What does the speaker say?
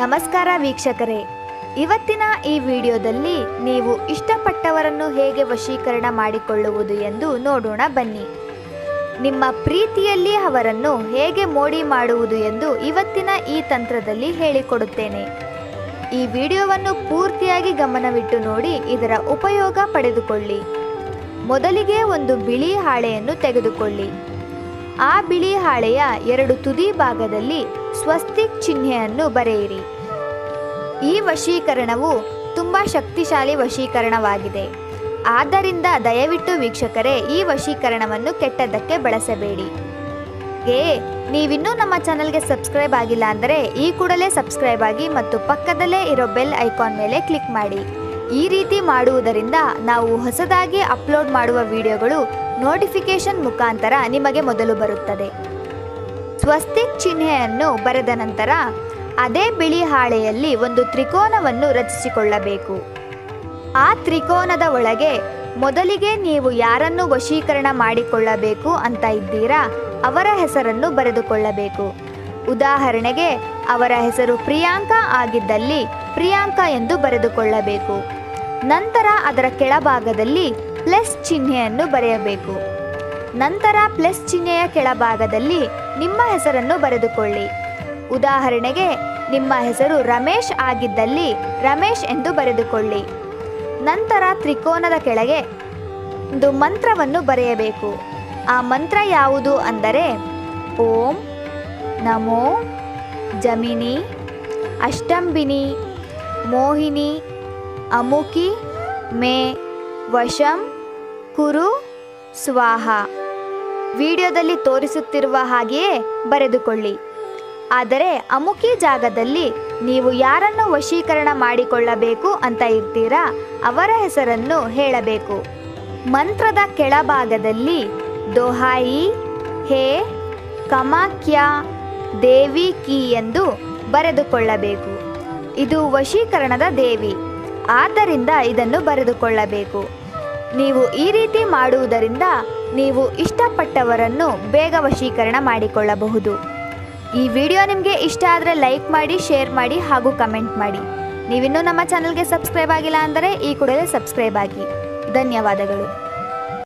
ನಮಸ್ಕಾರ ವೀಕ್ಷಕರೇ, ಇವತ್ತಿನ ಈ ವಿಡಿಯೋದಲ್ಲಿ ನೀವು ಇಷ್ಟಪಟ್ಟವರನ್ನು ಹೇಗೆ ವಶೀಕರಣ ಮಾಡಿಕೊಳ್ಳುವುದು ಎಂದು ನೋಡೋಣ ಬನ್ನಿ. ನಿಮ್ಮ ಪ್ರೀತಿಯಲ್ಲಿ ಅವರನ್ನು ಹೇಗೆ ಮೋಡಿ ಮಾಡುವುದು ಎಂದು ಇವತ್ತಿನ ಈ ತಂತ್ರದಲ್ಲಿ ಹೇಳಿಕೊಡುತ್ತೇನೆ. ಈ ವಿಡಿಯೋವನ್ನು ಪೂರ್ತಿಯಾಗಿ ಗಮನವಿಟ್ಟು ನೋಡಿ ಇದರ ಉಪಯೋಗ ಪಡೆದುಕೊಳ್ಳಿ. ಮೊದಲಿಗೆ ಒಂದು ಬಿಳಿ ಹಾಳೆಯನ್ನು ತೆಗೆದುಕೊಳ್ಳಿ. ಆ ಬಿಳಿ ಹಾಳೆಯ ಎರಡು ತುದಿ ಭಾಗದಲ್ಲಿ ಸ್ವಸ್ತಿಕ್ ಚಿಹ್ನೆಯನ್ನು ಬರೆಯಿರಿ. ಈ ವಶೀಕರಣವು ತುಂಬ ಶಕ್ತಿಶಾಲಿ ವಶೀಕರಣವಾಗಿದೆ. ಆದ್ದರಿಂದ ದಯವಿಟ್ಟು ವೀಕ್ಷಕರೇ, ಈ ವಶೀಕರಣವನ್ನು ಕೆಟ್ಟದ್ದಕ್ಕೆ ಬಳಸಬೇಡಿ. ನೀವಿನ್ನೂ ನಮ್ಮ ಚಾನಲ್ಗೆ ಸಬ್ಸ್ಕ್ರೈಬ್ ಆಗಿಲ್ಲ ಅಂದರೆ ಈ ಕೂಡಲೇ ಸಬ್ಸ್ಕ್ರೈಬ್ ಆಗಿ ಮತ್ತು ಪಕ್ಕದಲ್ಲೇ ಇರೋ ಬೆಲ್ ಐಕಾನ್ ಮೇಲೆ ಕ್ಲಿಕ್ ಮಾಡಿ. ಈ ರೀತಿ ಮಾಡುವುದರಿಂದ ನಾವು ಹೊಸದಾಗಿ ಅಪ್ಲೋಡ್ ಮಾಡುವ ವಿಡಿಯೋಗಳು ನೋಟಿಫಿಕೇಶನ್ ಮುಖಾಂತರ ನಿಮಗೆ ಮೊದಲು ಬರುತ್ತದೆ. ಸ್ವಸ್ತಿಕ್ ಚಿಹ್ನೆಯನ್ನು ಬರೆದ ನಂತರ ಅದೇ ಬಿಳಿ ಹಾಳೆಯಲ್ಲಿ ಒಂದು ತ್ರಿಕೋನವನ್ನು ರಚಿಸಿಕೊಳ್ಳಬೇಕು. ಆ ತ್ರಿಕೋನದ ಒಳಗೆ ಮೊದಲಿಗೆ ನೀವು ಯಾರನ್ನು ವಶೀಕರಣ ಮಾಡಿಕೊಳ್ಳಬೇಕು ಅಂತ ಇದ್ದೀರಾ ಅವರ ಹೆಸರನ್ನು ಬರೆದುಕೊಳ್ಳಬೇಕು. ಉದಾಹರಣೆಗೆ ಅವರ ಹೆಸರು ಪ್ರಿಯಾಂಕಾ ಆಗಿದ್ದಲ್ಲಿ ಪ್ರಿಯಾಂಕಾ ಎಂದು ಬರೆದುಕೊಳ್ಳಬೇಕು. ನಂತರ ಅದರ ಕೆಳಭಾಗದಲ್ಲಿ ಪ್ಲಸ್ ಚಿಹ್ನೆಯನ್ನು ಬರೆಯಬೇಕು. ನಂತರ ಪ್ಲಸ್ ಚಿಹ್ನೆಯ ಕೆಳಭಾಗದಲ್ಲಿ ನಿಮ್ಮ ಹೆಸರನ್ನು ಬರೆದುಕೊಳ್ಳಿ. ಉದಾಹರಣೆಗೆ ನಿಮ್ಮ ಹೆಸರು ರಮೇಶ್ ಆಗಿದ್ದಲ್ಲಿ ರಮೇಶ್ ಎಂದು ಬರೆದುಕೊಳ್ಳಿ. ನಂತರ ತ್ರಿಕೋನದ ಕೆಳಗೆ ಒಂದು ಮಂತ್ರವನ್ನು ಬರೆಯಬೇಕು. ಆ ಮಂತ್ರ ಯಾವುದು ಅಂದರೆ ಓಂ ನಮೋ ಜಮಿನಿ ಅಷ್ಟಂಬಿನಿ ಮೋಹಿನಿ ಅಮುಕಿ ಮೇ ವಶಂ ಕುರು ಸ್ವಾಹ. ವಿಡಿಯೋದಲ್ಲಿ ತೋರಿಸುತ್ತಿರುವ ಹಾಗೆಯೇ ಬರೆದುಕೊಳ್ಳಿ. ಆದರೆ ಅಮುಕಿ ಜಾಗದಲ್ಲಿ ನೀವು ಯಾರನ್ನು ವಶೀಕರಣ ಮಾಡಿಕೊಳ್ಳಬೇಕು ಅಂತ ಇರ್ತೀರಾ ಅವರ ಹೆಸರನ್ನು ಹೇಳಬೇಕು. ಮಂತ್ರದ ಕೆಳಭಾಗದಲ್ಲಿ ದೋಹಾಯಿ ಹೇ ಕಮಾಕ್ಯ ದೇವಿ ಕಿ ಎಂದು ಬರೆದುಕೊಳ್ಳಬೇಕು. ಇದು ವಶೀಕರಣದ ದೇವಿ, ಆದ್ದರಿಂದ ಇದನ್ನು ಬರೆದುಕೊಳ್ಳಬೇಕು. ನೀವು ಈ ರೀತಿ ಮಾಡುವುದರಿಂದ ನೀವು ಇಷ್ಟಪಟ್ಟವರನ್ನು ಬೇಗ ವಶೀಕರಣ ಮಾಡಿಕೊಳ್ಳಬಹುದು. ಈ ವಿಡಿಯೋ ನಿಮಗೆ ಇಷ್ಟ ಆದರೆ ಲೈಕ್ ಮಾಡಿ, ಶೇರ್ ಮಾಡಿ ಹಾಗೂ ಕಮೆಂಟ್ ಮಾಡಿ. ನೀವಿನ್ನೂ ನಮ್ಮ ಚಾನಲ್ಗೆ ಸಬ್ಸ್ಕ್ರೈಬ್ ಆಗಿಲ್ಲ ಅಂದರೆ ಈ ಕೂಡಲೇ ಸಬ್ಸ್ಕ್ರೈಬ್ ಆಗಿ. ಧನ್ಯವಾದಗಳು.